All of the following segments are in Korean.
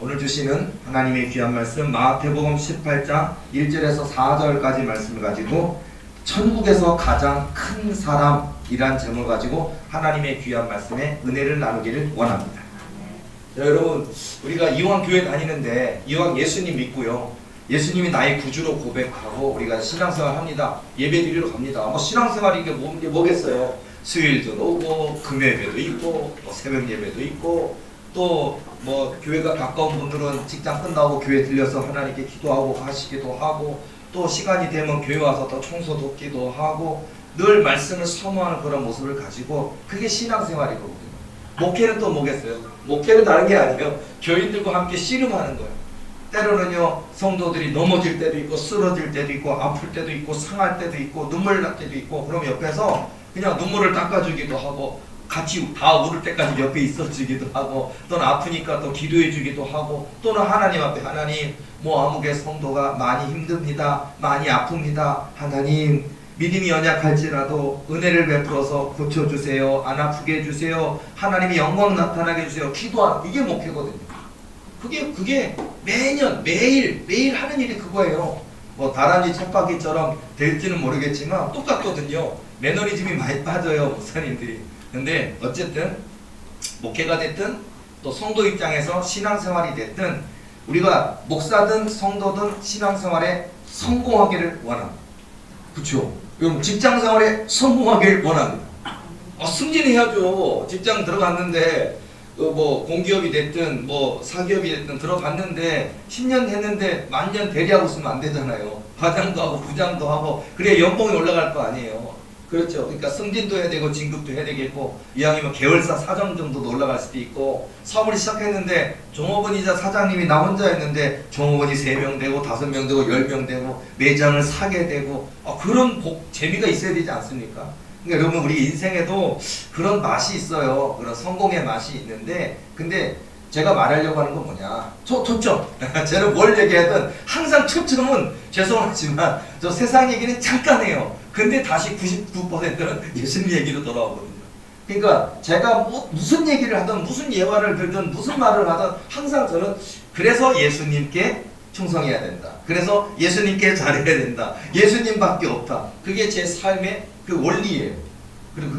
오늘 주시는 하나님의 귀한 말씀 마태복음 18장 1절에서 4절까지 말씀을 가지고 천국에서 가장 큰 사람이란 제목을 가지고 하나님의 귀한 말씀에 은혜를 나누기를 원합니다. 자, 여러분, 우리가 이왕 교회 다니는데 이왕 예수님 믿고요, 예수님이 나의 구주로 고백하고 우리가 신앙생활 합니다. 예배 드리러 갑니다. 신앙생활이 이게 뭐겠어요? 수요일도 오고 금요예배도 있고 새벽 예배도 있고 또 교회가 가까운 분들은 직장 끝나고 교회 들려서 하나님께 기도하고 가시기도 하고 또 시간이 되면 교회 와서 또 청소 돕기도 하고 늘 말씀을 사모하는 그런 모습을 가지고 그게 신앙생활이거든요. 목회는 또 뭐겠어요? 목회는 다른 게 아니에요. 교인들과 함께 씨름하는 거예요. 때로는요, 성도들이 넘어질 때도 있고 쓰러질 때도 있고 아플 때도 있고 상할 때도 있고 눈물 날 때도 있고, 그럼 옆에서 그냥 눈물을 닦아주기도 하고 같이 다 울을 때까지 옆에 있어주기도 하고, 또는 아프니까 또 기도해주기도 하고, 또는 하나님 앞에 하나님 아무개 성도가 많이 힘듭니다, 많이 아픕니다, 하나님 믿음이 연약할지라도 은혜를 베풀어서 고쳐주세요, 안 아프게 해주세요, 하나님의 영광 나타나게 해주세요, 기도하는 이게 목회거든요. 그게 매년 매일 하는 일이 그거예요. 다람쥐 쳇바퀴처럼 될지는 모르겠지만 똑같거든요. 매너리즘이 많이 빠져요, 목사님들이. 근데 어쨌든 목회가 됐든 또 성도 입장에서 신앙생활이 됐든 우리가 목사든 성도든 신앙생활에 성공하기를 원합니다. 그렇죠? 여러분, 직장생활에 성공하기를 원합니다. 승진해야죠. 직장 들어갔는데 공기업이 됐든 사기업이 됐든 들어갔는데 10년 됐는데 만년 대리하고 있으면 안 되잖아요. 과장도 하고 부장도 하고 그래야 연봉이 올라갈 거 아니에요. 그렇죠. 그러니까 승진도 해야 되고 진급도 해야 되겠고, 이왕이면 계열사 사장 정도도 올라갈 수도 있고, 사업을 시작했는데 종업원이자 사장님이 나 혼자였는데 종업원이 3명 되고 5명 되고 10명 되고 매장을 사게 되고, 그런 재미가 있어야 되지 않습니까? 그러니까 여러분, 우리 인생에도 그런 맛이 있어요. 그런 성공의 맛이 있는데, 근데 제가 말하려고 하는 건 뭐냐, 초점 저는 뭘 얘기하든 항상 초점은 죄송하지만 저 세상 얘기는 잠깐 해요. 근데 다시 99%는 예수님 얘기로 돌아오거든요. 그러니까 제가 무슨 얘기를 하든 무슨 예화를 들든 무슨 말을 하든 항상 저는 그래서 예수님께 충성해야 된다, 그래서 예수님께 잘해야 된다, 예수님밖에 없다, 그게 제 삶의 그 원리예요. 그리고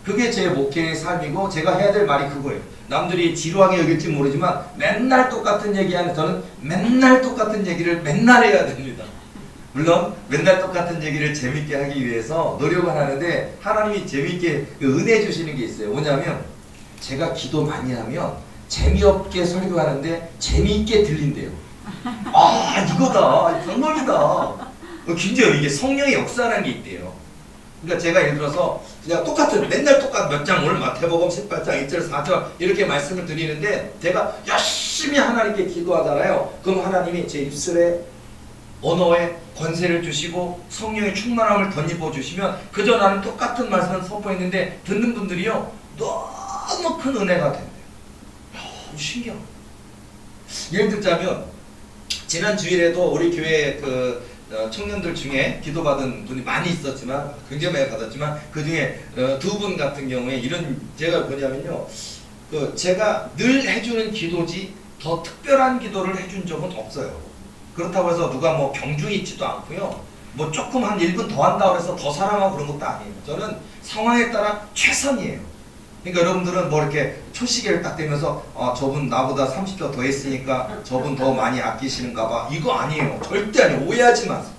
그게 제 목회의 삶이고 제가 해야 될 말이 그거예요. 남들이 지루하게 여길지 모르지만 맨날 똑같은 얘기하는 저는 맨날 똑같은 얘기를 맨날 해야 됩니다. 물론 맨날 똑같은 얘기를 재밌게 하기 위해서 노력을 하는데 하나님이 재밌게 은혜 주시는 게 있어요. 뭐냐면 제가 기도 많이 하면 재미없게 설교하는데 재미있게 들린대요. 이거다, 방법이다. 굉장히 이게 성령의 역사라는 게 있대요. 그러니까 제가 예를 들어서 그냥 맨날 똑같은 몇 장, 오늘 마태복음 18장 1절 4절 이렇게 말씀을 드리는데 제가 열심히 하나님께 기도하잖아요. 그럼 하나님이 제 입술에 언어에 권세를 주시고 성령의 충만함을 덧입어 주시면 그저 나는 똑같은 말씀을 선포했는데 듣는 분들이요, 너무 큰 은혜가 된대요. 신기하다. 예를 들자면 지난 주일에도 우리 교회 청년들 중에 기도받은 분이 많이 있었지만, 굉장히 많이 받았지만 그 중에 2분 같은 경우에 제가 뭐냐면요, 제가 늘 해주는 기도지 더 특별한 기도를 해준 적은 없어요. 그렇다고 해서 누가 경중이 있지도 않고요, 조금 한 1분 더 한다고 해서 더 사랑하고 그런 것도 아니에요. 저는 상황에 따라 최선이에요. 그러니까 여러분들은 이렇게 초시계를 딱 대면서 저분 나보다 30도 더 했으니까 저분 더 많이 아끼시는가 봐, 이거 아니에요. 절대 아니에요. 오해하지 마세요.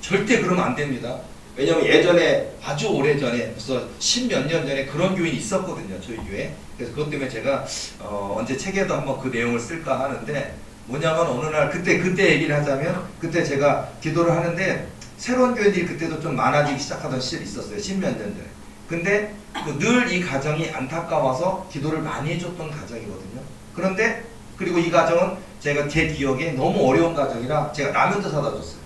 절대 그러면 안 됩니다. 왜냐면 예전에 아주 오래전에 벌써 10몇 년 전에 그런 교인이 있었거든요, 저희 교회. 그래서 그것 때문에 제가 언제 책에도 한번 그 내용을 쓸까 하는데, 뭐냐면 어느 날 그때 얘기를 하자면, 그때 제가 기도를 하는데 새로운 교인들이 그때도 좀 많아지기 시작하던 시절이 있었어요, 10몇 년 전에. 근데 늘 이 가정이 안타까워서 기도를 많이 해줬던 가정이거든요. 그런데 그리고 이 가정은 제 기억에 너무 어려운 가정이라 제가 라면도 사다 줬어요.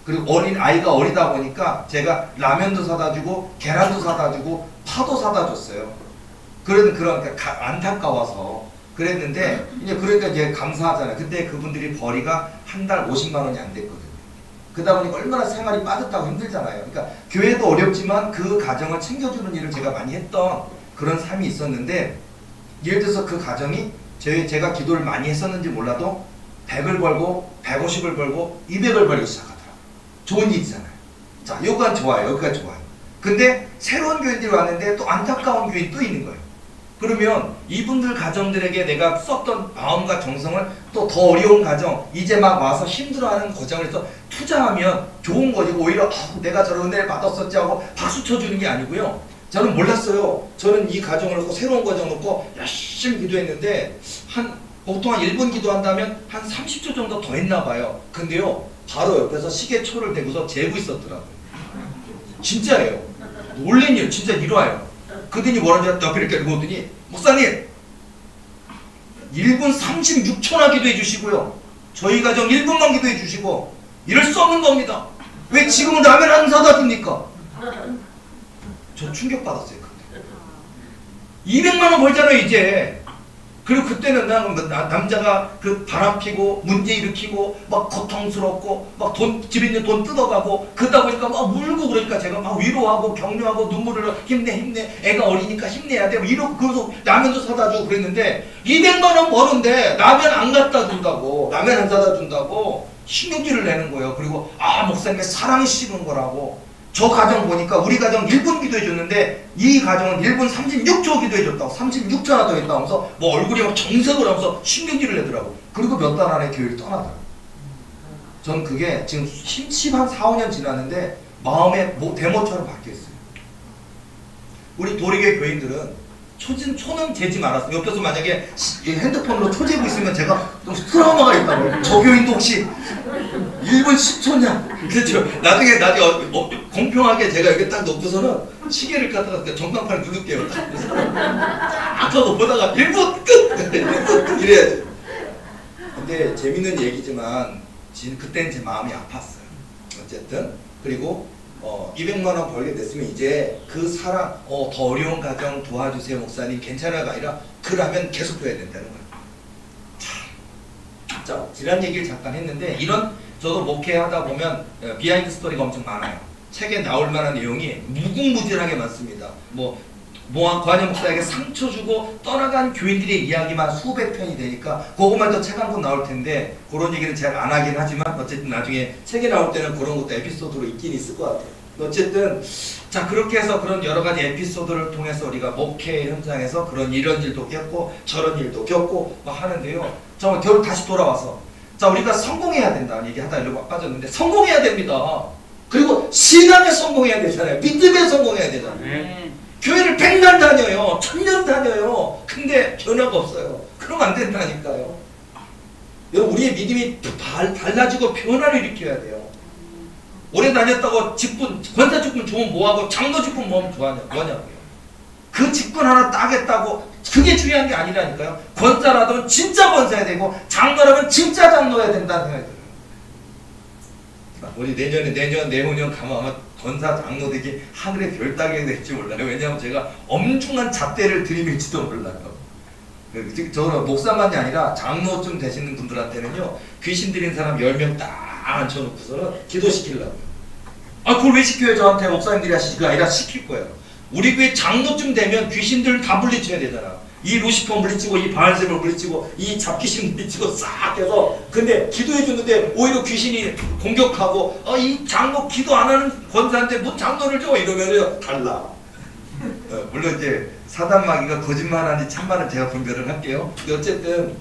그리고 아이가 어리다 보니까 제가 라면도 사다 주고 계란도 사다 주고 파도 사다 줬어요. 그러니까 안타까워서 그랬는데, 그러니까 이제 감사하잖아요. 그때 그분들이 벌이가 한 달 50만 원이 안 됐거든요. 그러다 보니까 얼마나 생활이 빠듯하고 힘들잖아요. 그러니까 교회도 어렵지만 그 가정을 챙겨주는 일을 제가 많이 했던 그런 삶이 있었는데, 예를 들어서 그 가정이 제가 기도를 많이 했었는지 몰라도 100을 벌고 150을 벌고 200을 벌기 시작하더라고요. 좋은 일이잖아요. 자, 여기가 좋아요. 여기가 좋아요. 근데 새로운 교인들이 왔는데 또 안타까운 교인이 또 있는 거예요. 그러면 이분들 가정들에게 내가 썼던 마음과 정성을 또 더 어려운 가정, 이제 막 와서 힘들어하는 과정에서 투자하면 좋은 거지. 오히려 내가 저런 은혜를 받았었지 하고 박수 쳐주는 게 아니고요. 저는 몰랐어요. 저는 이 가정을 놓고 새로운 가정 놓고 열심히 기도했는데 보통 한 1분 기도한다면 한 30초 정도 더 했나 봐요. 근데요, 바로 옆에서 시계초를 대고서 재고 있었더라고요. 진짜예요. 놀란 일, 진짜 일화예요. 그들이 뭐라는지 옆에 이렇게 읽어보더니, 목사님 1분 36초나 기도해 주시고요, 저희 가정 1분만 기도해 주시고 이럴 수 없는 겁니다. 왜 지금은 라면 안 사다 줍니까? 저 충격받았어요. 그때 200만 원 벌잖아요 이제. 그리고 그때는 남자가 그 바람 피고 문제 일으키고 막 고통스럽고 막 집에 있는 돈 뜯어가고 그러다 보니까 막 울고, 그러니까 제가 막 위로하고 격려하고 눈물을 흘려 힘내 애가 어리니까 힘내야 돼 이러고, 그래서 라면도 사다 주고 그랬는데 200만 원 버는데 라면 안 갖다 준다고, 라면 안 사다 준다고 신경질을 내는 거예요. 그리고 목사님의 사랑이 식은 거라고. 저 가정 보니까 우리 가정 1분 기도해 줬는데 이 가정은 1분 36초 기도해 줬다고, 36초나 더 했다고 하면서 뭐 얼굴이 막 정색을 하면서 신경질을 내더라고. 그리고 몇 달 안에 교회를 떠나더라고. 전 그게 지금 10한 4, 5년 지났는데 마음의 대모처럼 바뀌었어요. 우리 도리교회 교인들은 초는 재지 말았어요. 옆에서 만약에 핸드폰으로 초재고 있으면 제가 좀 트라우마가 있다고요. 저 교인도 혹시 1분 10초냐? 그렇죠. 나중에 공평하게 제가 여기 딱 놓고서는 시계를 갖다가 전광판을 누를게요. 아까도 보다가 1분 끝! 1분 끝! 이래야지. 근데 재밌는 얘기지만 그때는 제 마음이 아팠어요. 어쨌든. 그리고 200만 원 벌게 됐으면 이제 그 사람 더 어려운 가정 도와주세요 목사님 괜찮아가 아니라 그러면 계속 줘야 된다는 거예요. 자, 지난 얘기를 잠깐 했는데 저도 목회하다 보면 비하인드 스토리가 엄청 많아요. 책에 나올 만한 내용이 무궁무진하게 많습니다. 고한영 목사에게 상처 주고 떠나간 교인들의 이야기만 수백 편이 되니까 그것만 더 책 한 권 나올 텐데 그런 얘기는 제가 안 하긴 하지만 어쨌든 나중에 책에 나올 때는 그런 것도 에피소드로 있긴 있을 것 같아요. 어쨌든 자, 그렇게 해서 그런 여러 가지 에피소드를 통해서 우리가 목회 현장에서 이런 일도 겪고 저런 일도 겪고 막 하는데요. 정말 결국 다시 돌아와서 자, 우리가 성공해야 된다는 얘기 하다 이러고 빠졌는데 성공해야 됩니다. 그리고 신앙에 성공해야 되잖아요. 믿음에 성공해야 되잖아요. 교회를 100년 다녀요. 1000년 다녀요. 근데 변화가 없어요. 그러면 안 된다니까요. 여러분, 우리의 믿음이 달라지고 변화를 일으켜야 돼요. 오래 다녔다고 권사 직분 좋으면 뭐하고 장로 직분 뭐하면 뭐냐고요. 그 직분 하나 따겠다고 그게 중요한 게 아니라니까요. 권사라도 진짜 권사해야 되고 장로라면 진짜 장로해야 된다는 생각이 들어요. 우리 내후년 가면 아마 권사 장로들이 하늘의 별 따게 될지 몰라요. 왜냐하면 제가 엄중한 잣대를 들이밀지도 몰라요. 저는 목사만이 아니라 장로쯤 되시는 분들한테는요, 귀신 들린 사람 10명 딱 앉혀놓고서는 기도시키려고요. 그걸 왜 시켜요? 저한테 목사님들이 하시지? 그게 아니라 시킬 거예요. 우리 교회 장로쯤 되면 귀신들 다 물리쳐야 되잖아. 이 루시퍼 물리치고 이 바알셈을 물리치고 이 잡귀신 물리치고 싹 해서, 근데 기도해 주는데 오히려 귀신이 공격하고 이 장로 기도 안 하는 권사한테 뭐 장로를 줘 이러면은 달라. 물론 이제 사단마귀가 거짓말하는지 참말은 제가 분별을 할게요. 근데 어쨌든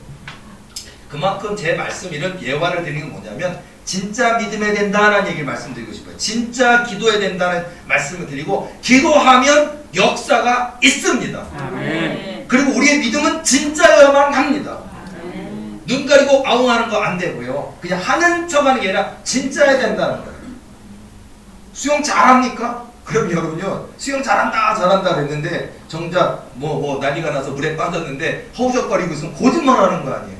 그만큼 제 말씀 이런 예화를 드리는 건 뭐냐면 진짜 믿음에 된다는 얘기를 말씀드리고 싶어요. 진짜 기도해야 된다는 말씀을 드리고 기도하면 역사가 있습니다. 아멘. 그리고 우리의 믿음은 진짜여야만 합니다. 아멘. 눈 가리고 아웅하는 거 안 되고요. 그냥 하는 척하는 게 아니라 진짜여야 된다는 거예요. 수영 잘합니까? 그럼 여러분요, 수영 잘한다 그랬는데 정작 난리가 나서 물에 빠졌는데 허우적거리고 있으면 거짓말하는 거 아니에요.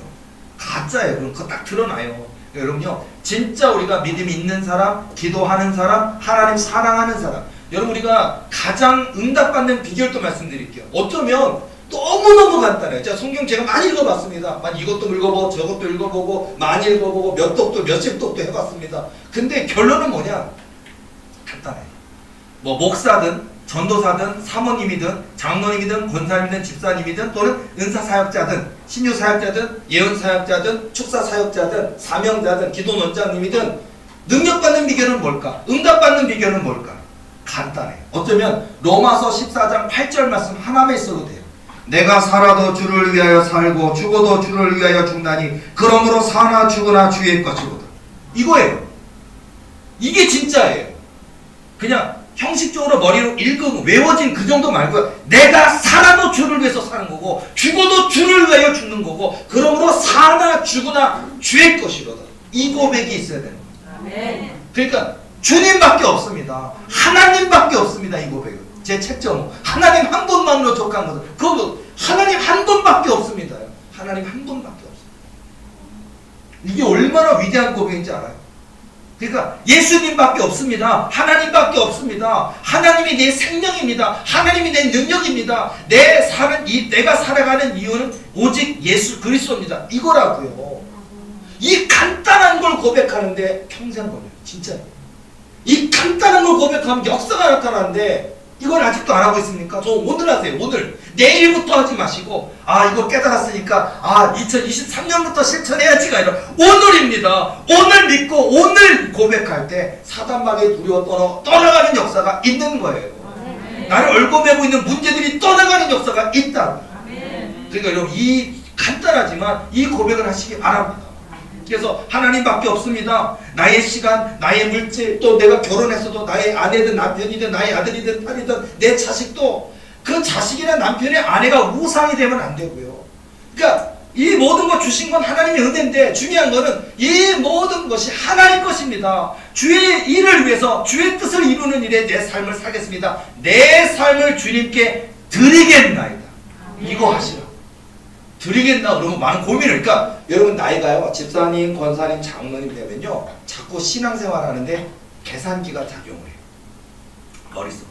가짜예요. 그럼 그거 딱 드러나요. 여러분요, 진짜 우리가 믿음이 있는 사람, 기도하는 사람, 하나님 사랑하는 사람, 여러분 우리가 가장 응답받는 비결도 말씀드릴게요. 어쩌면 너무너무 간단해요. 성경 제가 많이 읽어봤습니다. 이것도 읽어보고 저것도 읽어보고 많이 읽어보고 몇십 독도 해봤습니다. 근데 결론은 뭐냐? 간단해요. 목사든 전도사든 사모님이든 장로님이든 권사님이든 집사님이든 또는 은사사역자든 신유 사역자든 예언 사역자든 축사 사역자든 사명자든 기도 원장님이든 능력받는 비결은 뭘까? 응답받는 비결은 뭘까? 간단해요. 어쩌면 로마서 14장 8절 말씀 하나만 있어도 돼요. 내가 살아도 주를 위하여 살고 죽어도 주를 위하여 죽나니 그러므로 사나 죽으나 주의 것이로다. 이거예요. 이게 진짜예요. 그냥 형식적으로 머리로 읽고 외워진 그 정도 말고요. 내가 살아도 주를 위해서 사는 거고 죽어도 주를 위하여 죽는 거고 그러므로 사나 죽으나 주의 것이로다. 이 고백이 있어야 되는 거예요. 그러니까 주님밖에 없습니다. 하나님밖에 없습니다. 이 고백은. 제 책점 하나님 한 분만으로 족한 것은 그거 하나님 한 분밖에 없습니다. 하나님 한 분밖에 없어요. 이게 얼마나 위대한 고백인지 알아요? 그러니까 예수님밖에 없습니다. 하나님밖에 없습니다. 하나님이 내 생명입니다. 하나님이 내 능력입니다. 내가 살아가는 이유는 오직 예수 그리스도입니다. 이거라고요. 이 간단한 걸 고백하는데 평생 걸려요. 진짜요. 이 간단한 걸 고백하면 역사가 나타나는데 이걸 아직도 안 하고 있습니까? 저 오늘 하세요. 오늘. 내일부터 하지 마시고 이거 깨달았으니까 2023년부터 실천해야지가 아니라 오늘입니다. 오늘 믿고 오늘 고백할 때 사단마귀의 두려워 떠나가는 역사가 있는 거예요. 나를 얽어매고 있는 문제들이 떠나가는 역사가 있다. 그러니까 여러분 이 간단하지만 이 고백을 하시기 바랍니다. 그래서 하나님밖에 없습니다. 나의 시간, 나의 물질, 또 내가 결혼했어도 나의 아내든 남편이든 나의 아들이든 딸이든 내 자식도 그 자식이나 남편의 아내가 우상이 되면 안 되고요. 그러니까 이 모든 거 주신 건 하나님의 은혜인데 중요한 거는 이 모든 것이 하나님 것입니다. 주의 일을 위해서 주의 뜻을 이루는 일에 내 삶을 살겠습니다. 내 삶을 주님께 드리겠나이다. 이거 하시라. 드리겠나 그러면 많은 고민을. 그러니까 여러분 나이가요 집사님, 권사님, 장로님 되면요 자꾸 신앙생활 하는데 계산기가 작용을 해요. 머릿속에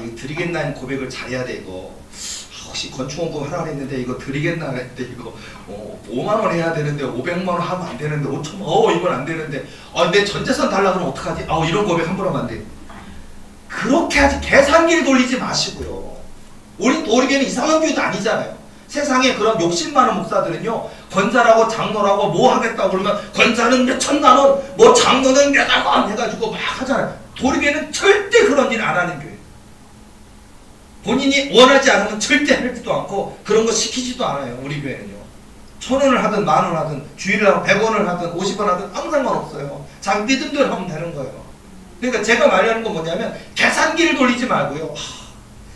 이거 드리겠나는 고백을 잘해야 돼. 이거 혹시 건축원금 하라 그랬는데 이거 드리겠나 그랬는데 이거 5만원 해야 되는데 500만원 하면 안 되는데 5천만 이건 안 되는데 내 전재산 달라 그러면 어떡하지? 이런 고백 함부로 하면 안 돼. 그렇게 하지 계산기를 돌리지 마시고요. 우리 교회는 이상한 교회도 아니잖아요. 세상에 그런 욕심 많은 목사들은요 권사라고 장로라고 뭐 하겠다고 그러면 권사는 몇 천만 원, 뭐 장로는 몇억 원 해가지고 막 하잖아요. 도리교회는 절대 그런 일 안 하는 교회. 본인이 원하지 않으면 절대 하지도 않고 그런 거 시키지도 않아요. 우리 교회는요. 1,000원을 하든 10,000원 하든 주일을 하든 100원을 하든 50원 하든 아무 상관없어요. 자기 믿음대로 하면 되는 거예요. 그러니까 제가 말하는 건 뭐냐면 계산기를 돌리지 말고요.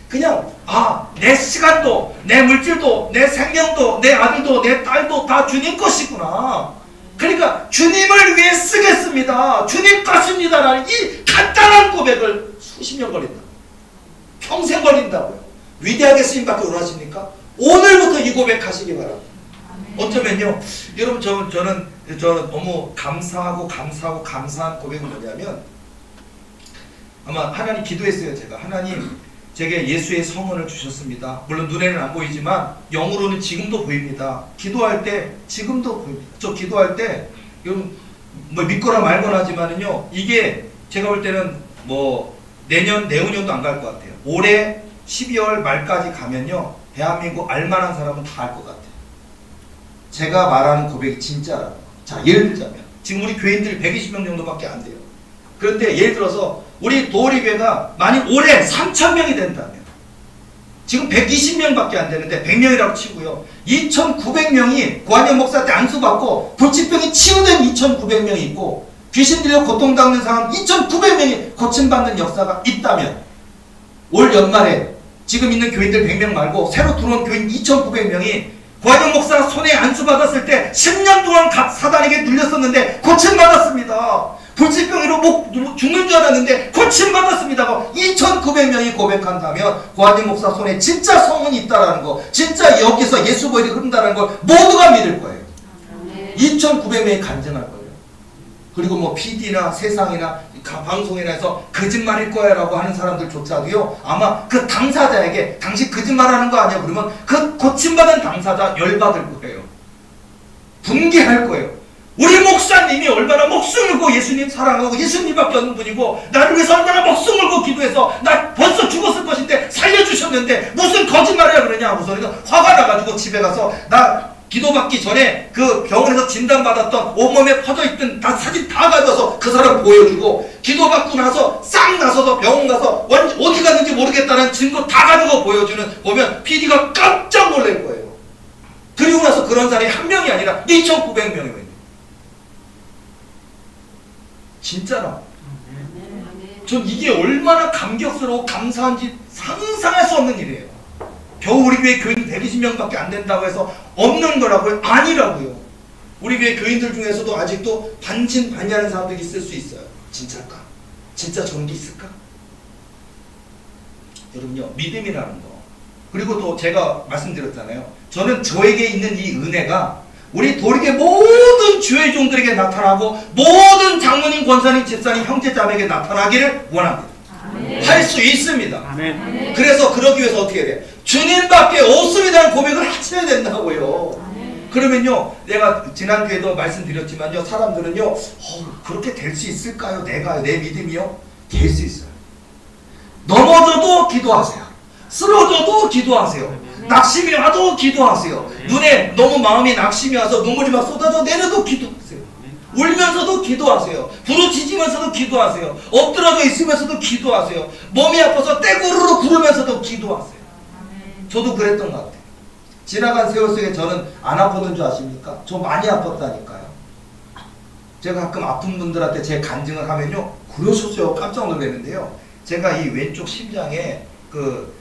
그냥 내 시간도 내 물질도 내 생명도 내 아들도 내 딸도 다 주님 것이구나. 그러니까 주님을 위해 쓰겠습니다. 주님 것입니다라는 이 간단한 고백을 수십 년 걸린다. 평생 걸린다고요. 위대하게 쓰임받기 원하십니까? 오늘부터 이 고백하시기 바랍니다. 어쩌면요 여러분 저는 너무 감사한 고백은 뭐냐면 아마 하나님 기도했어요. 제가 하나님 제게 예수의 성원을 주셨습니다. 물론 눈에는 안 보이지만 영으로는 지금도 보입니다. 기도할 때 지금도 보입니다. 저 기도할 때 여러분 뭐 믿거나 말거나 하지만은요 이게 제가 볼 때는 뭐 내후년도 안 갈 것 같아요. 올해 12월 말까지 가면요 대한민국 알만한 사람은 다 알 것 같아요. 제가 말하는 고백이 진짜라고. 자 예를 들자면 지금 우리 교인들 120명 정도밖에 안 돼요. 그런데 예를 들어서 우리 도리교회가 만약 올해 3,000명이 된다면 지금 120명밖에 안 되는데 100명이라고 치고요. 2,900명이 고한영 목사 때 안수받고 불치병이 치유된 2,900명이 있고 귀신 들려 고통당하는 사람 2,900명이 고침받는 역사가 있다면 올 연말에 지금 있는 교인들 100명 말고 새로 들어온 교인 2,900명이 고한영 목사 손에 안수받았을 때 10년 동안 사단에게 눌렸었는데 고침받았습니다. 불치병으로 죽는 줄 알았는데 고침받았습니다. 2,900명이 고백한다면 고한영 목사 손에 진짜 성은이 있다라는 거, 진짜 여기서 예수 보혈이 흐른다는 걸 모두가 믿을 거예요. 2,900명이 간증할 거예요. 그리고 뭐 PD나 세상이나 방송이나 해서 거짓말일 거야 라고 하는 사람들조차도요 아마 그 당사자에게 당신 거짓말하는 거 아니야 그러면 그 고침받은 당사자 열받을 거예요. 분개할 거예요. 우리 목사님이 얼마나 목숨 걸고 예수님 사랑하고 예수님밖에 없는 분이고 나를 위해서 얼마나 목숨 걸고 기도해서 나 벌써 죽었을 것인데 살려주셨는데 무슨 거짓말이야 그러냐 하고서 화가 나가지고 집에 가서 나 기도받기 전에 그 병원에서 진단받았던 온몸에 퍼져있던 다 사진 다 가져와서 그 사람 보여주고, 기도받고 나서 싹 나서서 병원 가서 어디 갔는지 모르겠다는 증거 다 가지고 보면 PD가 깜짝 놀랄 거예요. 그리고 나서 그런 사람이 한 명이 아니라 2,900명이 진짜로. 전 이게 얼마나 감격스러워 감사한지 상상할 수 없는 일이에요. 겨우 우리 교회 교인 120명밖에 안 된다고 해서 없는 거라고요? 아니라고요. 우리 교회 교인들 중에서도 아직도 반신반의하는 사람들이 있을 수 있어요. 진짜일까? 진짜 저런 게 있을까? 여러분요, 믿음이라는 거. 그리고 또 제가 말씀드렸잖아요. 저는 저에게 있는 이 은혜가 우리 도리의 모든 주의 종들에게 나타나고 모든 장로님, 권사님, 집사님, 형제자매에게 나타나기를 원합니다. 할 수 있습니다. 아멘. 그래서 그러기 위해서 어떻게 해야 돼? 주님밖에 없습니다는 고백을 하셔야 된다고요. 그러면요, 내가 지난주에도 말씀드렸지만요, 사람들은요, 그렇게 될 수 있을까요? 내 믿음이요? 될 수 있어요. 넘어져도 기도하세요. 쓰러져도 기도하세요. 낙심이 와도 기도하세요. 눈에 너무 마음이 낙심이 와서 눈물이 막 쏟아져 내려도 기도하세요. 울면서도 기도하세요. 부르짖으면서도 기도하세요. 엎드려져 있으면서도 기도하세요. 몸이 아파서 떼구르르 구르면서도 기도하세요. 저도 그랬던 것 같아요. 지나간 세월 속에 저는 안 아팠던 줄 아십니까? 저 많이 아팠다니까요. 제가 가끔 아픈 분들한테 제 간증을 하면요, 그러셨어요. 깜짝 놀랐는데요. 제가 이 왼쪽 심장에 그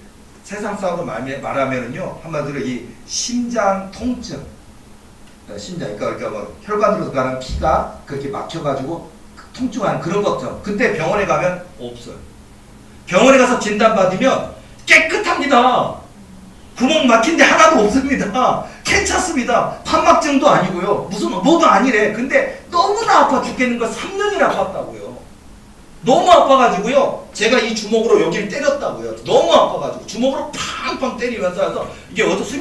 세상 사람으로 말하면은요, 한마디로 이 심장 통증, 심장, 그러니까 뭐 혈관으로 가는 피가 그렇게 막혀가지고 통증하는 그런 것들. 근데 병원에 가면 없어요. 병원에 가서 진단받으면 깨끗합니다. 구멍 막힌 데 하나도 없습니다. 괜찮습니다. 판막증도 아니고요. 무슨 뭐도 아니래. 근데 너무나 아파 죽겠는 거 3년이나 아팠다고요. 너무 아파가지고요, 제가 이 주먹으로 여기를 때렸다고요. 너무 아파가지고 주먹으로 팡팡 때리면서 해서 이게 어디서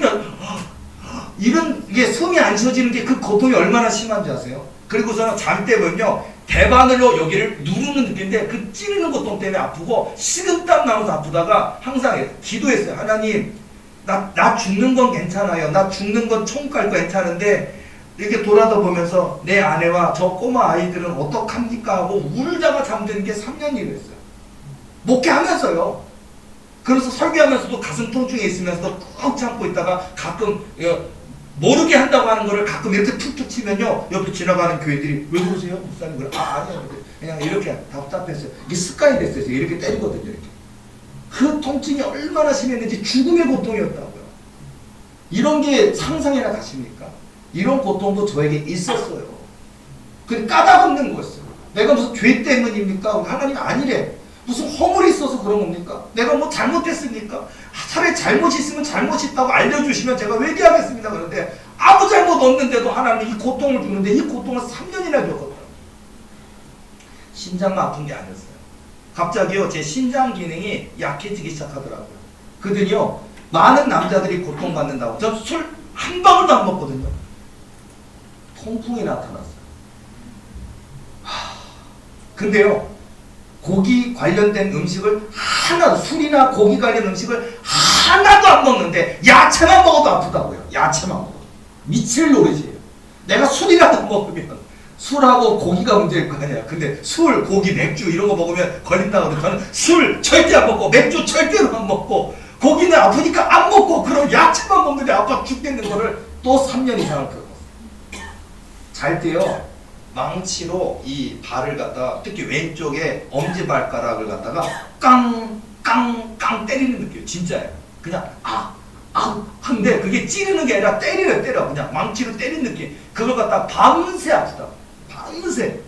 이게 숨이 안 쉬어지는 게 그 고통이 얼마나 심한지 아세요? 그리고서는 잠 때면요, 대바늘로 여기를 누르는 느낌인데 그 찌르는 고통 때문에 아프고 식은땀 나면서 아프다가 항상 기도했어요. 하나님, 나 죽는 건 괜찮아요. 나 죽는 건 총 깔 거 괜찮은데 이렇게 돌아다보면서 내 아내와 저 꼬마 아이들은 어떡합니까 하고 울다가 잠드는 게 3년이랬어요. 목회하면서요. 그래서 설교하면서도 가슴 통증이 있으면서도 꾹 참고 있다가 가끔 모르게 한다고 하는 거를 가끔 이렇게 툭툭 치면요, 옆에 지나가는 교회들이 왜 그러세요? 목사님 그래. 아니요. 그냥 이렇게 답답했어요. 이게 습관이 됐어요. 이렇게 때리거든요. 이렇게. 그 통증이 얼마나 심했는지 죽음의 고통이었다고요. 이런 게 상상이나 가십니까? 이런 고통도 저에게 있었어요. 그 까닭없는 거였어요. 내가 무슨 죄 때문입니까? 하나님 아니래. 무슨 허물이 있어서 그런 겁니까? 내가 뭐 잘못했습니까? 차라리 잘못이 있으면 잘못이 있다고 알려주시면 제가 회개하겠습니다. 그런데 아무 잘못 없는데도 하나님 이 고통을 주는데 이 고통을 3년이나 겪었다. 심장만 아픈 게 아니었어요. 갑자기요, 제 신장 기능이 약해지기 시작하더라고요. 그더니요, 많은 남자들이 고통받는다고. 저 술 한 방울도 안 먹거든요. 통풍이 나타났어요. 근데요, 고기 관련된 음식을 하나도, 술이나 고기 관련 음식을 하나도 안 먹는데 야채만 먹어도 아프다고요. 야채만 먹어도. 미칠 노릇이에요. 내가 술이라도 먹으면, 술하고 고기가 문제일 거 아니야. 근데 술, 고기, 맥주 이런 거 먹으면 걸린다고 하거든요. 저는 술 절대 안 먹고 맥주 절대로 안 먹고 고기는 아프니까 안 먹고 그런 야채만 먹는데 아파 죽겠는 거를 또 3년 이상을 겪었어요. 잘 때요, 망치로 이 발을 갖다가, 특히 왼쪽에 엄지발가락을 갖다가 깡깡깡 때리는 느낌. 진짜예요. 그냥 근데 그게 찌르는 게 아니라 때려. 그냥 망치로 때리는 느낌. 그걸 갖다가 밤새 아프다. 밤새.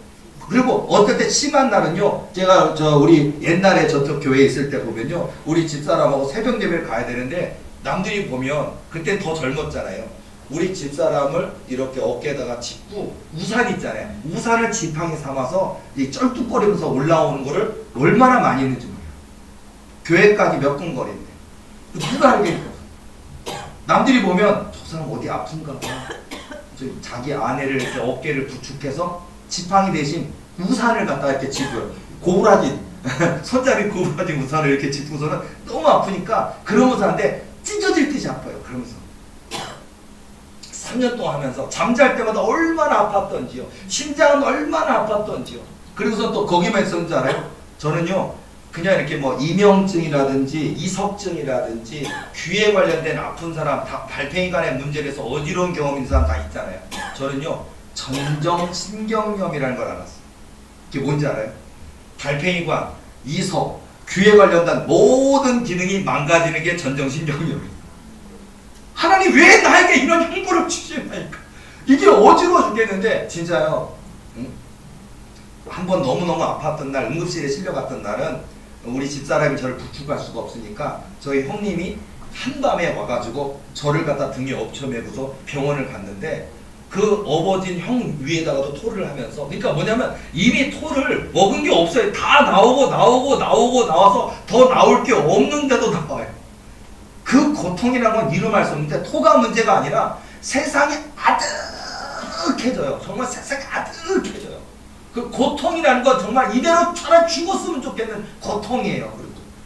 그리고 어떨 때 심한 날은요, 제가 우리 옛날에 저쪽 교회에 있을 때 보면요, 우리 집사람하고 새벽 예배를 가야 되는데 남들이 보면 그때 더 젊었잖아요. 우리 집사람을 이렇게 어깨에다가 짚고 우산 있잖아요. 우산을 지팡이 삼아서 이 쩔뚝거리면서 올라오는 거를 얼마나 많이 했는지 몰라요. 교회까지 몇 분 거리인데 누가 알겠어요. 남들이 보면 저 사람 어디 아픈가 봐. 자기 아내를 이렇게 어깨를 부축해서 지팡이 대신 우산을 갖다가 이렇게 짚어요. 고부라진 손잡이 고부라진 우산을 이렇게 짚고서는 너무 아프니까 그런 우산인데 찢어질 듯이 아파요. 그러면서 3년 동안 하면서 잠잘 때마다 얼마나 아팠던지요. 심장은 얼마나 아팠던지요. 그리고서 또 거기만 있었는 줄 알아요? 저는요 그냥 이렇게 뭐 이명증이라든지 이석증이라든지 귀에 관련된 아픈 사람, 다 발팽이 간의 문제를 해서 어지러운 경험 있는 사람 다 있잖아요. 저는요 전정신경염이라는 걸 알았어요. 그게 뭔지 알아요? 발팽이관, 이석, 귀에 관련된 모든 기능이 망가지는 게 전정신경염이에요. 하나님 왜 나에게 이런 형벌을 주시나니까. 이게 어지러워 죽겠는데 진짜요. 한번 너무너무 아팠던 날, 응급실에 실려갔던 날은 우리 집사람이 저를 부축할 수가 없으니까 저희 형님이 한밤에 와가지고 저를 갖다 등에 엎쳐매고서 병원을 갔는데 그 업어진 형 위에다가도 토를 하면서, 그러니까 뭐냐면 이미 토를 먹은 게 없어요. 다 나와서 더 나올 게 없는데도 나와요. 그 고통이라는 건 이름할 수 없는데 토가 문제가 아니라 세상이 아득해져요. 정말 세상이 아득해져요. 그 고통이라는 건 정말 이대로 차라리 죽었으면 좋겠는 고통이에요.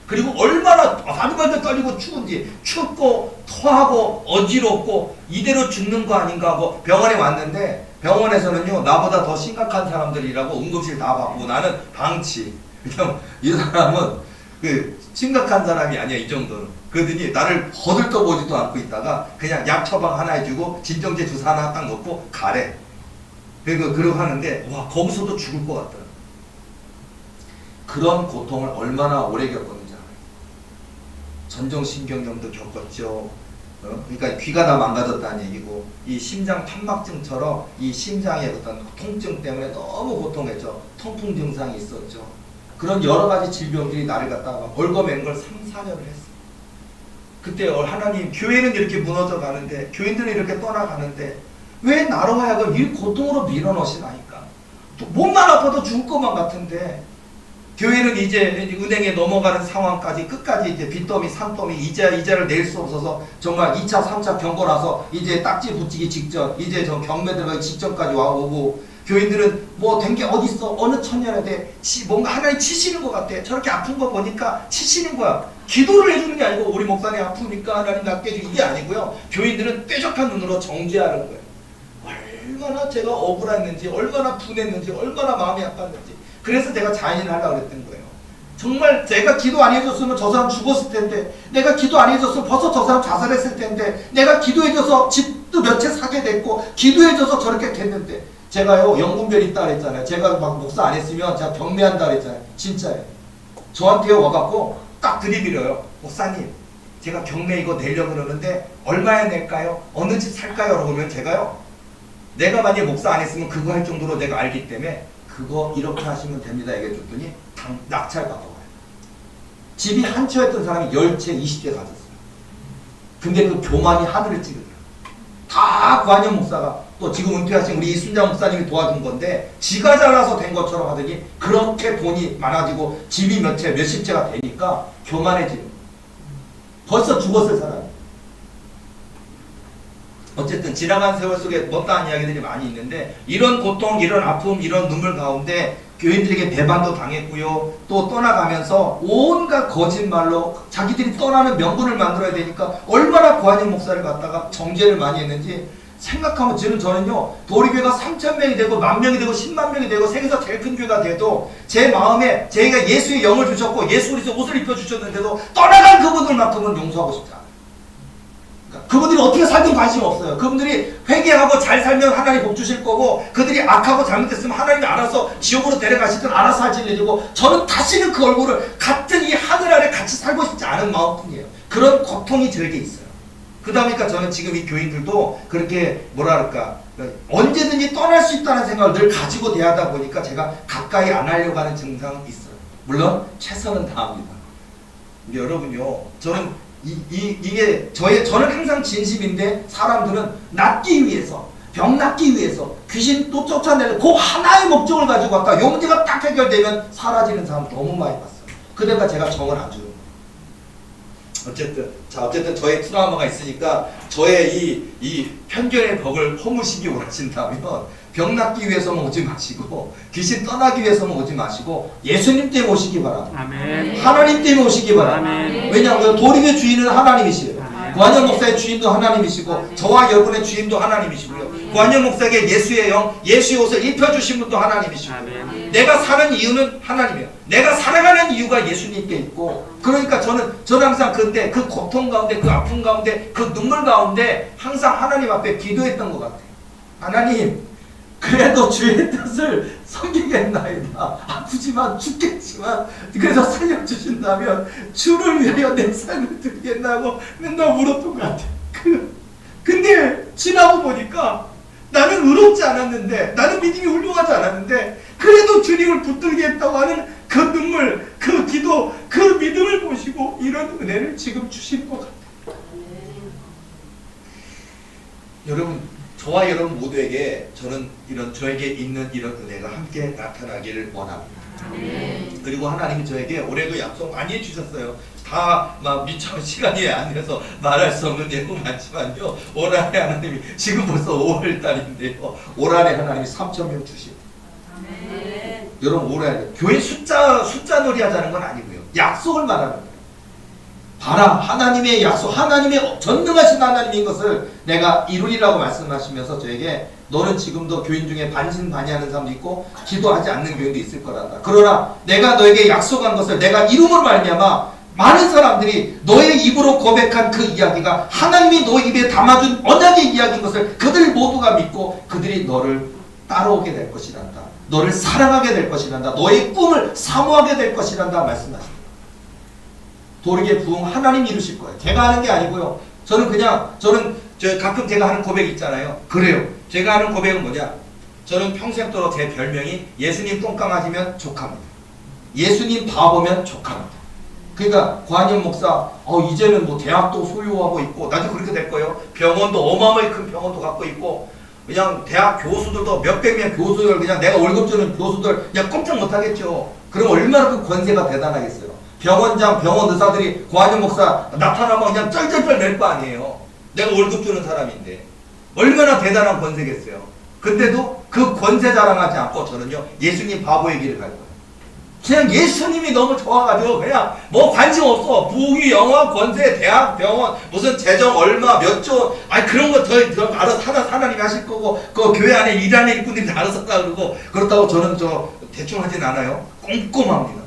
그리고 얼마나 발발도 떨리고 추운지, 춥고 토하고 어지럽고 이대로 죽는 거 아닌가 하고 병원에 왔는데, 병원에서는요 나보다 더 심각한 사람들이라고 응급실 다 받고 나는 방치. 그냥 이 사람은 그 심각한 사람이 아니야 이 정도는. 그러더니 나를 거들떠보지도 않고 있다가 그냥 약 처방 하나 해주고 진정제 주사 하나 딱 넣고 가래. 그러고 하는데 와 거기서도 죽을 것 같더라. 그런 고통을 얼마나 오래 겪었는지 알아요. 전정신경염도 겪었죠. 그러니까 귀가 다 망가졌다는 얘기고, 이 심장 판막증처럼 이 심장의 어떤 통증 때문에 너무 고통했죠. 통풍 증상이 있었죠. 그런 여러 가지 질병들이 나를 갖다가 얽어맨 걸 3, 4년을 했어요. 그때 하나님 교회는 이렇게 무너져 가는데, 교인들은 이렇게 떠나가는데 왜 나로 하여금 이 고통으로 밀어넣으시나니까. 몸만 아파도 죽을 것만 같은데 교회는 이제 은행에 넘어가는 상황까지 끝까지 이제 빚더미 산더미 이자를 낼 수 없어서 정말 2차 3차 경고 나서 이제 딱지 붙이기 직전, 이제 저 경매 들어가기 직전까지 와오고, 교인들은 뭐 된 게 어딨어, 어느 천년에 돼 뭔가 하나님 치시는 것 같아. 저렇게 아픈 거 보니까 치시는 거야. 기도를 해주는 게 아니고 우리 목사님 아프니까 하나님 낫게 해주기, 이게 아니고요. 교인들은 뾰족한 눈으로 정죄하는 거예요. 얼마나 제가 억울했는지, 얼마나 분했는지, 얼마나 마음이 아팠는지. 그래서 제가 자인하려고 그랬던 거예요. 정말 제가 기도 안 해줬으면 저 사람 죽었을 텐데, 내가 기도 안 해줬으면 벌써 저 사람 자살했을 텐데, 내가 기도해줘서 집도 몇 채 사게 됐고, 기도해줘서 저렇게 됐는데, 제가요 영분별 있다 그랬잖아요. 제가 막 목사 안 했으면 제가 경매한다 그랬잖아요. 진짜예요. 저한테 와갖고 딱 들이밀어요. 목사님 제가 경매 이거 내려고 그러는데 얼마에 낼까요? 어느 집 살까요? 그러면 제가요, 내가 만약에 목사 안 했으면 그거 할 정도로 내가 알기 때문에 그거 이렇게 하시면 됩니다 얘기해줬더니 낙찰 받아와요. 집이 한 채였던 사람이 10채 20채 가졌어요. 근데 그 교만이 하늘을 찌르더라고요. 다 관영 목사가, 또 지금 은퇴하신 우리 이순자 목사님이 도와준 건데 지가 잘나서 된 것처럼 하더니 그렇게 돈이 많아지고 집이 몇 채 몇십 채가 되니까 교만해지는 거예요. 벌써 죽었을 사람이. 어쨌든 지나간 세월 속에 못다한 이야기들이 많이 있는데, 이런 고통, 이런 아픔, 이런 눈물 가운데 교인들에게 배반도 당했고요. 또 떠나가면서 온갖 거짓말로 자기들이 떠나는 명분을 만들어야 되니까 얼마나 고한영 목사를 갖다가 정죄를 많이 했는지 생각하면 저는요 도리교회가 3,000명이 되고 10,000명이 되고 10만 명이 되고 세계에서 제일 큰 교회가 돼도 제 마음에 제가 예수의 영을 주셨고 예수 그리스도의 옷을 입혀주셨는데도 떠나간 그분들만큼은 용서하고 싶지 않아요. 그분들이 어떻게 살든 관심 없어요. 그분들이 회개하고 잘 살면 하나님 복 주실 거고, 그들이 악하고 잘못했으면 하나님이 알아서 지옥으로 데려가시든 알아서 하실 일이고, 저는 다시는 그 얼굴을 같은 이 하늘 아래 같이 살고 싶지 않은 마음뿐이에요. 그런 고통이 저에게 있어요. 그러다 보니까 저는 지금 이 교인들도 그렇게 뭐랄까 언제든지 떠날 수 있다는 생각을 늘 가지고 대하다 보니까 제가 가까이 안 하려고 하는 증상이 있어요. 물론 최선은 다합니다. 근데 여러분요, 저는 이게 저는 항상 진심인데, 사람들은 낫기 위해서, 병 낫기 위해서 귀신 또 쫓아내는 그 하나의 목적을 가지고 왔다. 요 문제가 딱 해결되면 사라지는 사람 너무 많이 봤어요. 그러니까 제가 정을 안 주는 거예요. 어쨌든 저의 트라우마가 있으니까 저의 이 편견의 벽을 허무시기 원하신다면 병 낫기 위해서만 오지 마시고, 귀신 떠나기 위해서만 오지 마시고, 예수님 때문에 오시기 바랍니다. 아멘. 하나님 때문에 오시기 바랍니다. 아멘. 왜냐하면 도리의 주인은 하나님이시에요. 아멘. 고한영 목사의 주인도 하나님이시고 저와 여러분의 주인도 하나님이시고요. 고한영 목사에게 예수의 영, 예수의 옷을 입혀주신 분도 하나님이시고요. 내가 사는 이유는 하나님이에요. 내가 살아가는 이유가 예수님께 있고, 그러니까 저는 항상 그때 그 고통 가운데, 그 아픔 가운데, 그 눈물 가운데 항상 하나님 앞에 기도했던 것 같아요. 하나님, 그래도 주의 뜻을 섬기겠나이다. 아프지만 죽겠지만 그래서 살려주신다면 주를 위하여 내 삶을 드리겠나고 맨날 울었던 것 같아요. 근데 지나고 보니까 나는 의롭지 않았는데, 나는 믿음이 훌륭하지 않았는데, 그래도 주님을 붙들게 했다고 하는 그 눈물, 그 기도, 그 믿음을 보시고 이런 은혜를 지금 주시는 것 같아요. 여러분, 저와 여러분 모두에게 저는 저에게 있는 이런 은혜가 함께 나타나기를 원합니다. 그리고 하나님이 저에게 올해도 약속 많이 해주셨어요. 다 막 미처 시간이 안 돼서 말할 수 없는 내용 많지만요. 올 한해 하나님이 지금 벌써 5월달인데요. 올 한해 하나님이 3,000명 주시고. 여러분 올 한해 교회 숫자 놀이 하자는 건 아니고요. 약속을 말하는 거예요. 봐라, 하나님의 약속, 하나님의 전능하신 하나님인 것을 내가 이루리라고 말씀하시면서 저에게 너는 지금도 교인 중에 반신반의하는 사람도 있고 기도하지 않는 교인도 있을 거란다. 그러나 내가 너에게 약속한 것을 내가 이름으로 말미암아 많은 사람들이 너의 입으로 고백한 그 이야기가 하나님이 너 입에 담아준 언약의 이야기인 것을 그들 모두가 믿고 그들이 너를 따라오게 될 것이란다. 너를 사랑하게 될 것이란다. 너의 꿈을 사모하게 될 것이란다 말씀하십니다. 도르게 부흥 하나님 이루실 거예요. 제가 하는 게 아니고요. 저는 가끔 제가 하는 고백이 있잖아요. 그래요. 제가 하는 고백은 뭐냐? 저는 평생도록 제 별명이 예수님 똥강아지면 족합니다. 예수님 바보면 족합니다. 그러니까 고한영 목사 이제는 뭐 대학도 소유하고 있고, 나도 그렇게 될 거예요. 병원도 어마어마하게 큰 병원도 갖고 있고, 그냥 대학 교수들도 몇백 명 교수들, 그냥 내가 월급 주는 교수들 그냥 꼼짝 못하겠죠. 그럼 얼마나 그 권세가 대단하겠어요. 병원장, 병원 의사들이 고한영 목사 나타나면 그냥 쩔쩔쩔 낼 거 아니에요. 내가 월급 주는 사람인데 얼마나 대단한 권세겠어요. 근데도 그 권세 자랑하지 않고 저는요 예수님 바보의 길을 갈 거예요. 그냥 예수님이 너무 좋아가지고 그냥 뭐 관심 없어. 부귀, 영화, 권세, 대학, 병원, 무슨 재정 얼마, 몇 조, 그런 거 더 알아서 하나님이 하실 거고, 그 교회 안에 일하는 일꾼들이 알아서 하라 그러고, 그렇다고 저는 대충 하진 않아요. 꼼꼼합니다.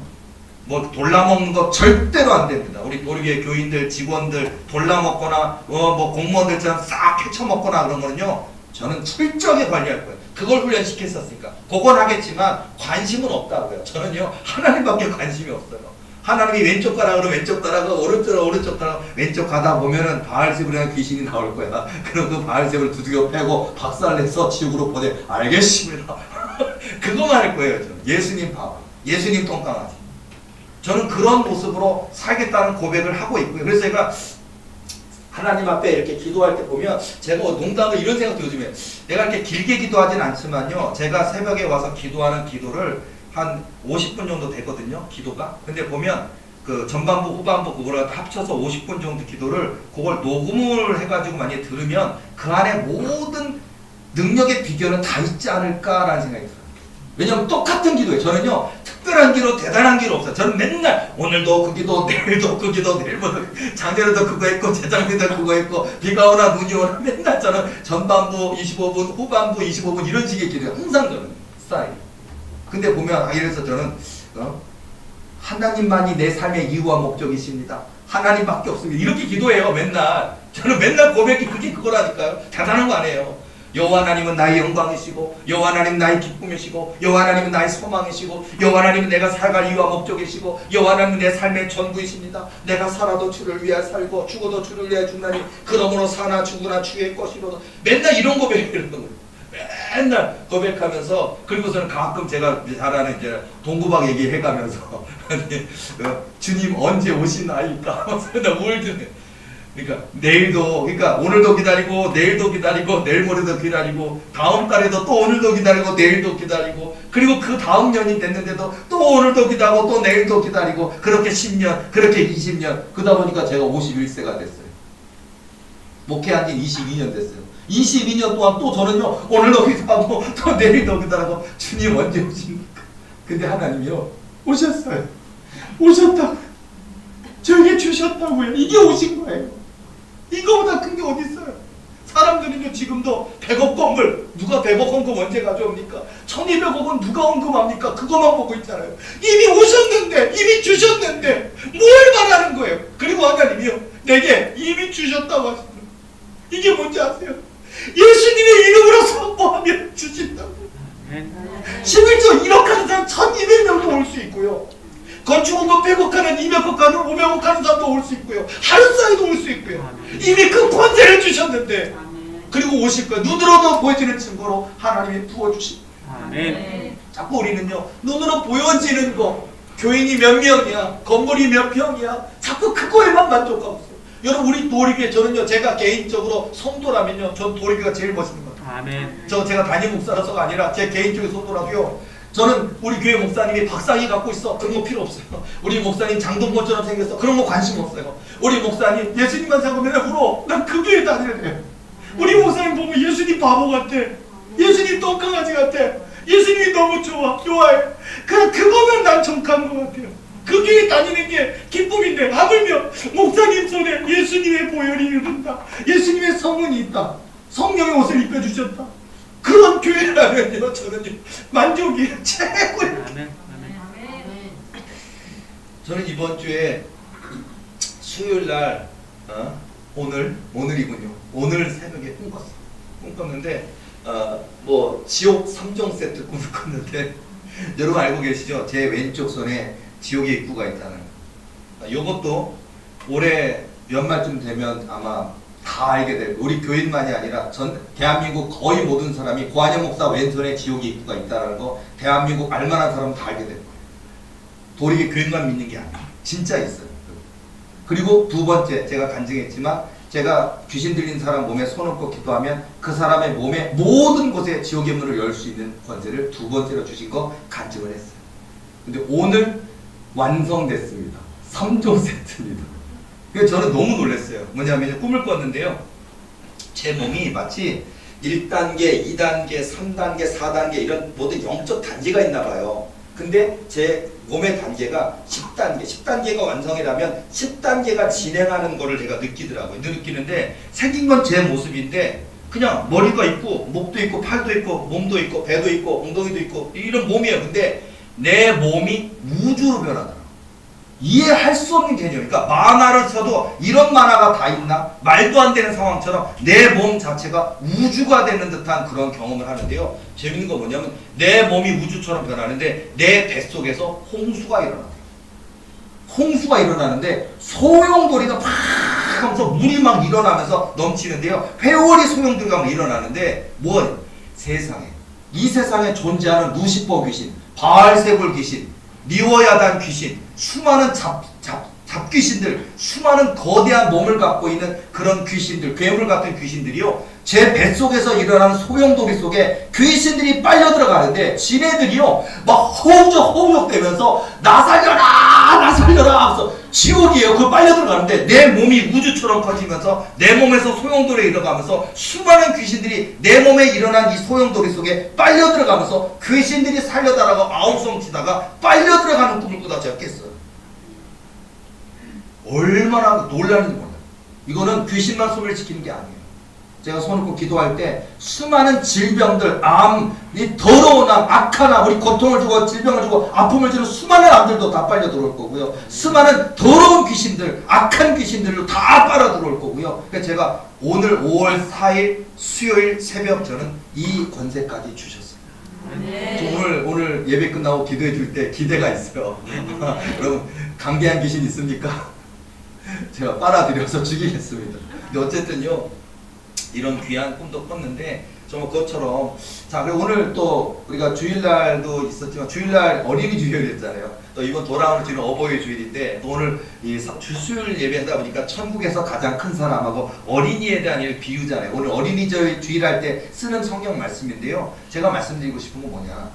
뭐 돌라먹는 거 절대로 안 됩니다. 우리 도르게 교인들, 직원들 돌라먹거나 뭐 공무원들처럼 싹 헤쳐먹거나 그런 거는요 저는 철저하게 관리할 거예요. 그걸 훈련시켰었으니까 그건 하겠지만 관심은 없다고요. 저는요 하나님밖에 관심이 없어요. 하나님이 왼쪽 가라 그러면 왼쪽 가라고, 오른쪽 가라 왼쪽 가다 보면은 바알세불이라는 귀신이 나올 거야. 그럼 그 바알세불을 두들겨 패고 박살내서 지옥으로 보내. 알겠습니다. 그거만 할 거예요. 저는. 예수님 바보, 예수님 똥강아지. 저는 그런 모습으로 살겠다는 고백을 하고 있고요. 그래서 제가 하나님 앞에 이렇게 기도할 때 보면 제가 농담으로 이런 생각도 요즘에 내가 이렇게 길게 기도하진 않지만요. 제가 새벽에 와서 기도하는 기도를 한 50분 정도 되거든요. 기도가. 근데 보면 그 전반부 후반부 그거를 합쳐서 50분 정도 기도를 그걸 녹음을 해가지고 만약에 들으면 그 안에 모든 능력의 비결은 다 있지 않을까라는 생각이 들어요. 왜냐면 똑같은 기도예요. 저는요 특별한 기도, 대단한 기도 없어요. 저는 맨날 오늘도 그 기도, 내일도 그 기도, 내일부터 작년에도 그거 했고 재작년에도 그거 했고 비가 오나 눈이 오나 맨날 저는 전반부 25분, 후반부 25분 이런 식의 기도예요. 항상 저는 스타일. 근데 보면 이래서 저는 하나님만이 내 삶의 이유와 목적이십니다. 하나님밖에 없습니다. 이렇게 기도해요. 맨날. 저는 맨날 고백이 그거라니까요. 대단한 거 아니에요. 여호와 하나님은 나의 영광이시고, 여호와 하나님은 나의 기쁨이시고, 여호와 하나님은 나의 소망이시고, 여호와 하나님은 내가 살아갈 이유와 목적이시고, 여호와 하나님은 내 삶의 전부이십니다. 내가 살아도 주를 위하여 살고 죽어도 주를 위하여 죽나니 그러므로 사나 죽으나 주의 것이로다. 맨날 이런 고백을 이런 거예요. 맨날 고백하면서, 그리고서는 가끔 제가 잘 아는 이제 동구박 얘기해가면서 주님 언제 오시나이까 하면서 나 울드네. 그러니까 내일도, 그러니까 오늘도 기다리고 내일도 기다리고 내일 모레도 기다리고 다음 달에도 또 오늘도 기다리고 내일도 기다리고, 그리고 그 다음 년이 됐는데도 또 오늘도 기다리고 또 내일도 기다리고, 그렇게 10년, 그렇게 20년, 그러다 보니까 제가 51세가 됐어요. 목회한 지 22년 됐어요. 22년 동안 또 저는요 오늘도 기도하고 또 내일도 기다리고 주님 언제 오십니까? 근데 하나님이요 오셨어요. 오셨다고, 저에게 주셨다고요. 이게 오신 거예요. 이거보다 큰 게 어디 있어요? 사람들은요 지금도 100억 건물 누가 100억 헌금 언제 가져옵니까? 1200억은 누가 헌금합니까? 그것만 보고 있잖아요. 이미 오셨는데 이미 주셨는데 뭘 말하는 거예요? 그리고 하나님이요 내게 이미 주셨다고 하시는 거예요. 이게 뭔지 아세요? 예수님의 이름으로 선포하면 주신다고. 11조 1억 하는 사람 1200명도 올 수 있고요. 건축원금 100억 하는 200억 하는 500억 하는 사람도 올 수 있고요. 하루 사이도 올 수 있고요. 이미 그 권세를 주셨는데 그리고 오실 거예요. 눈으로도 보여지는 증거로 하나님이 부어주신 거예요. 아멘. 자꾸 우리는요 눈으로 보여지는 거 교인이 몇 명이야 건물이 몇 평이야 자꾸 그거에만 만족하고 있어요. 여러분 우리 도리교회 저는요 제가 개인적으로 성도라면요 전 도리교회가 제일 멋있는 것 같아요. 아멘. 제가 담임 목사라서가 아니라 제 개인적인 성도라도요 저는 우리 교회 목사님이 박사학위 갖고 있어 그런 거 필요 없어요. 우리 목사님 장동건처럼 생겼어 그런 거 관심 없어요. 우리 목사님 예수님만 생각하면 맨날 울어. 난 그 교회 다녀야 돼. 우리 목사님 보면 예수님 바보 같아. 예수님 똥강아지 같아. 예수님이 너무 좋아해. 그냥 그거면 난 정확한 것 같아요. 그 교회 다니는 게 기쁨인데 하물며 목사님 손에 예수님의 보혈이 흐른다. 예수님의 성은이 있다. 성령의 옷을 입혀주셨다. 그런 교회라면요 저는요 만족이에요. 최고예요. 아멘. 저는 이번 주에 수요일날 오늘이군요. 오늘 새벽에 꿈꿨는데 뭐 지옥 3종 세트 꿈을 꿨는데 여러분 알고 계시죠? 제 왼쪽 손에 지옥의 입구가 있잖아요. 이것도 올해 연말쯤 되면 아마 다 알게 될 거예요. 우리 교인만이 아니라 전 대한민국 거의 모든 사람이 고한영 목사 왼손에 지옥의 입구가 있다는 거 대한민국 알만한 사람은 다 알게 될 거예요. 도리게 교인만 믿는 게 아니에요. 진짜 있어요. 그리고 두 번째 제가 간증했지만 제가 귀신 들린 사람 몸에 손 얹고 기도하면 그 사람의 몸의 모든 곳에 지옥의 문을 열 수 있는 권세를 두 번째로 주신 거 간증을 했어요. 근데 오늘 완성됐습니다. 3종 세트입니다. 그래서 저는 너무 놀랐어요. 뭐냐면 꿈을 꿨는데요. 제 몸이 마치 1단계, 2단계, 3단계, 4단계 이런 모든 영적 단계가 있나 봐요. 근데 제 몸의 단계가 10단계, 10단계가 완성이라면 10단계가 진행하는 거를 제가 느끼더라고요. 느끼는데 생긴 건 제 모습인데 그냥 머리가 있고 목도 있고 팔도 있고 몸도 있고 배도 있고 엉덩이도 있고 이런 몸이에요. 근데 내 몸이 우주로 변하더라고요. 이해할 수 없는 개념. 그러니까 만화를 쳐도 이런 만화가 다 있나? 말도 안 되는 상황처럼 내 몸 자체가 우주가 되는 듯한 그런 경험을 하는데요. 재밌는 거 뭐냐면 내 몸이 우주처럼 변하는데 내 뱃속에서 홍수가 일어나요. 홍수가 일어나는데 소용돌이가 팍 하면서 물이 막 일어나면서 넘치는데요. 회오리 소용돌이가 막 일어나는데 뭐 세상에 이 세상에 존재하는 루시퍼 귀신, 바알세불 귀신, 미워야단 귀신, 수많은 잡귀신들, 수많은 거대한 몸을 갖고 있는 그런 귀신들, 괴물 같은 귀신들이요. 제 뱃속에서 일어나는 소용돌이 속에 귀신들이 빨려 들어가는데 지네들이요. 막 허우적허우적대면서 나 살려라 하면서 지옥이에요. 그 빨려 들어가는데 내 몸이 우주처럼 커지면서 내 몸에서 소용돌이에 일어가면서 수많은 귀신들이 내 몸에 일어난 이 소용돌이 속에 빨려 들어가면서 귀신들이 살려달라고 아웅성 치다가 빨려 들어가는 꿈을 꾸다 제가 깼어요. 얼마나 놀라는지 몰라요. 이거는 귀신만 소멸시키는 게 아니에요. 제가 손 얹고 기도할 때 수많은 질병들, 암, 이 더러운 암, 악한 암, 우리 고통을 주고 질병을 주고 아픔을 주는 수많은 암들도 다 빨려 들어올 거고요. 수많은 더러운 귀신들, 악한 귀신들도 다 빨아 들어올 거고요. 그러니까 제가 오늘 5월 4일 수요일 새벽 저는 이 권세까지 주셨어요. 네. 오늘 예배 끝나고 기도해 줄 때 기대가 있어요. 여러분 강대한 귀신 있습니까? 제가 빨아들여서 죽이겠습니다. 근데 어쨌든요 이런 귀한 꿈도 꿨는데 정말 그것처럼 자 그리고 오늘 또 우리가 주일날도 있었지만 주일날 어린이 주일이었잖아요. 또 이번 돌아오는 주일은 어버이 주일인데 또 오늘 이 수요일 예배하다 보니까 천국에서 가장 큰 사람하고 어린이에 대한 일 비유잖아요. 오늘 어린이 주일할 때 쓰는 성경 말씀인데요. 제가 말씀드리고 싶은 건 뭐냐,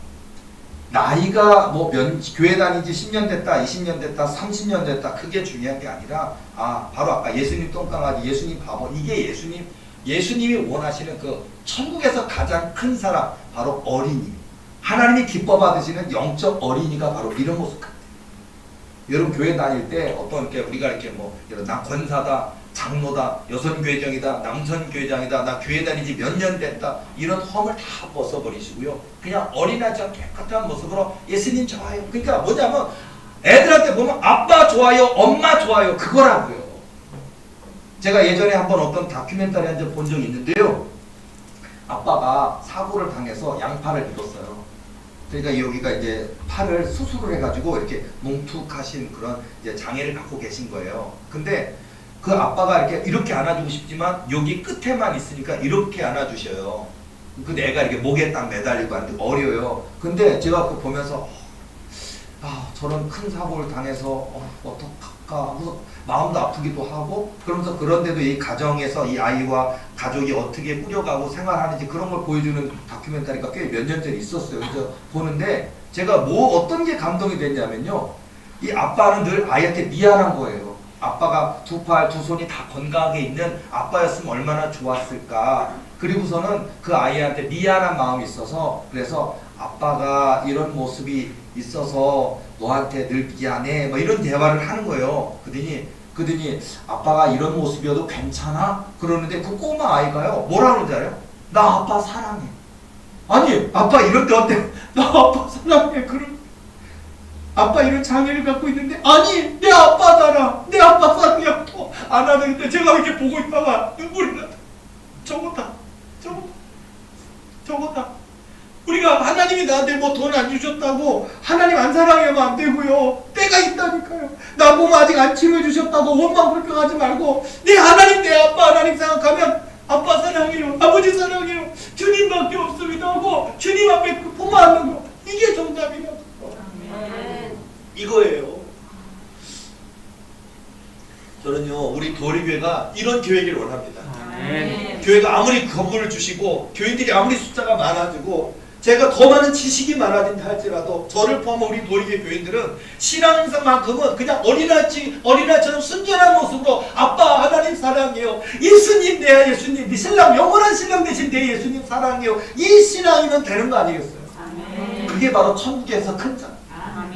나이가 뭐 교회 다닌 지 10년 됐다, 20년 됐다, 30년 됐다 그게 중요한 게 아니라 바로 아까 예수님 똥강아지, 예수님 바보, 이게 예수님이 원하시는 그 천국에서 가장 큰 사람 바로 어린이, 하나님이 기뻐 받으시는 영적 어린이가 바로 이런 모습 같아요. 여러분 교회 다닐 때 어떤 이렇게 우리가 이렇게 뭐 나 권사다, 장로다, 여선교회장이다, 남선교회장이다, 나 교회 다니지 몇 년 됐다, 이런 험을 다 벗어버리시고요. 그냥 어린아이처럼 깨끗한 모습으로 예수님 좋아요. 그러니까 뭐냐면 애들한테 보면 아빠 좋아요, 엄마 좋아요, 그거라고요. 제가 예전에 한번 어떤 다큐멘터리 한 번 본 적이 있는데요. 아빠가 사고를 당해서 양팔을 입었어요. 그러니까 여기가 이제 팔을 수술을 해가지고 이렇게 뭉툭하신 그런 이제 장애를 갖고 계신 거예요. 근데 그 아빠가 이렇게 안아주고 싶지만 여기 끝에만 있으니까 이렇게 안아주셔요. 그 애가 이렇게 목에 딱 매달리고 하는데 어려요. 근데 제가 그거 보면서 저런 큰 사고를 당해서 어떡할까 하면서 마음도 아프기도 하고, 그러면서 그런데도 이 가정에서 이 아이와 가족이 어떻게 꾸려가고 생활하는지 그런 걸 보여주는 다큐멘터리가 꽤 몇 년 전에 있었어요. 그래서 보는데 제가 어떤 게 감동이 됐냐면요, 이 아빠는 늘 아이한테 미안한 거예요. 아빠가 두 팔, 두 손이 다 건강하게 있는 아빠였으면 얼마나 좋았을까. 그리고서는 그 아이한테 미안한 마음이 있어서, 그래서 아빠가 이런 모습이 있어서 너한테 늘 미안해, 뭐 이런 대화를 하는 거예요. 그러더니 아빠가 이런 모습이어도 괜찮아? 그러는데 그 꼬마 아이가요, 뭐라 그러는지 알아요? 나 아빠 사랑해. 아니, 아빠 이럴 때 어때? 나 아빠 사랑해. 그럼 아빠 이런 장애를 갖고 있는데, 아니 내 아빠잖아, 내 아빠 사랑해요. 안 하는데 제가 이렇게 보고 있다가 눈물이 나. 저거다. 우리가 하나님이 나한테 뭐 돈 안 주셨다고 하나님 안 사랑하면 안 되고요. 때가 있다니까요. 나 보면 아직 안 치료해 주셨다고 원망 불평하지 말고, 내 하나님, 내 아빠 하나님 생각하면 아빠 사랑해요, 아버지 사랑해요, 주님밖에 없습니다 하고 주님 앞에 품 안는 거, 이게 정답이라고. 이거예요. 저는요, 우리 도리교회가 이런 교회를 원합니다. 교회가 아무리 건물을 주시고 교인들이 아무리 숫자가 많아지고 제가 더 많은 지식이 많아진다 할지라도, 저를 포함한 우리 도리교회 교인들은 신앙생만큼은 그냥 어린아이처럼 순전한 모습으로 아빠 하나님 사랑해요, 예수님 내 예수님, 네 신랑, 영원한 신랑 되신 내 예수님 사랑해요, 이 신앙이면 되는 거 아니겠어요? 그게 바로 천국에서 큰 자.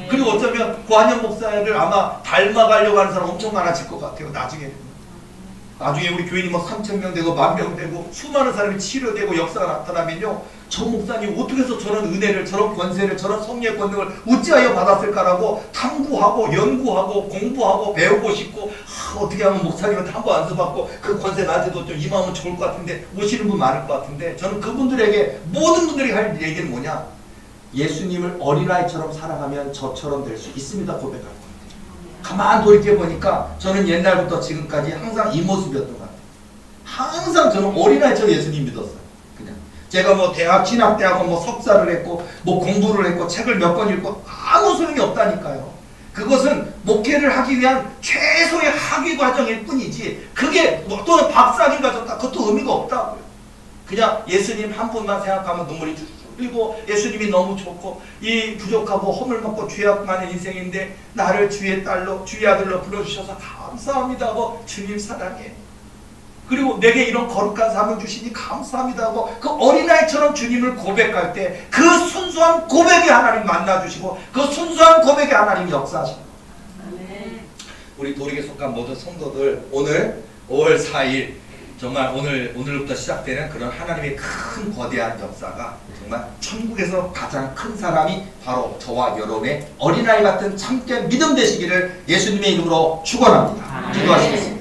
그리고 어쩌면 고한영 목사를 아마 닮아가려고 하는 사람 엄청 많아질 것 같아요. 나중에 우리 교인이 막 3,000명 되고 10,000명 되고 수많은 사람이 치료되고 역사가 나타나면요, 저 목사님 어떻게 해서 저런 은혜를, 저런 권세를, 저런 성령의 권능을 어찌하여 받았을까라고 탐구하고 연구하고 공부하고 배우고 싶고, 어떻게 하면 목사님한테 한번 안수받고 그 권세 나한테도 좀 임하면 좋을 것 같은데, 오시는 분 많을 것 같은데, 저는 그분들에게, 모든 분들이 할 얘기는 뭐냐, 예수님을 어린아이처럼 사랑하면 저처럼 될 수 있습니다 고백할 겁니다. 가만 돌이켜보니까 저는 옛날부터 지금까지 항상 이 모습이었던 것 같아요. 항상 저는 어린아이처럼 예수님 믿었어요. 그냥 제가 뭐 대학 진학대학원 뭐 석사를 했고 뭐 공부를 했고 책을 몇 권 읽고 아무 소용이 없다니까요. 그것은 목회를 하기 위한 최소의 학위 과정일 뿐이지, 그게 뭐 또는 박사학위 가졌다, 그것도 의미가 없다고요. 그냥 예수님 한 분만 생각하면 눈물이 쭉 그리고 예수님이 너무 좋고, 이 부족하고 허물 먹고 죄악 많은 인생인데 나를 주의 딸로, 주의 아들로 불러주셔서 감사합니다 하고, 주님 사랑해, 그리고 내게 이런 거룩한 삶을 주시니 감사합니다 하고, 그 어린아이처럼 주님을 고백할 때 그 순수한 고백에 하나님 만나주시고, 그 순수한 고백에 하나님 역사하시는 거예요. 우리 도리에 속한 모든 성도들, 오늘 5월 4일 정말 오늘부터 시작되는 그런 하나님의 큰 거대한 역사가, 정말 천국에서 가장 큰 사람이 바로 저와 여러분의 어린아이 같은 참된 믿음 되시기를 예수님의 이름으로 축원합니다. 기도하시겠습니다.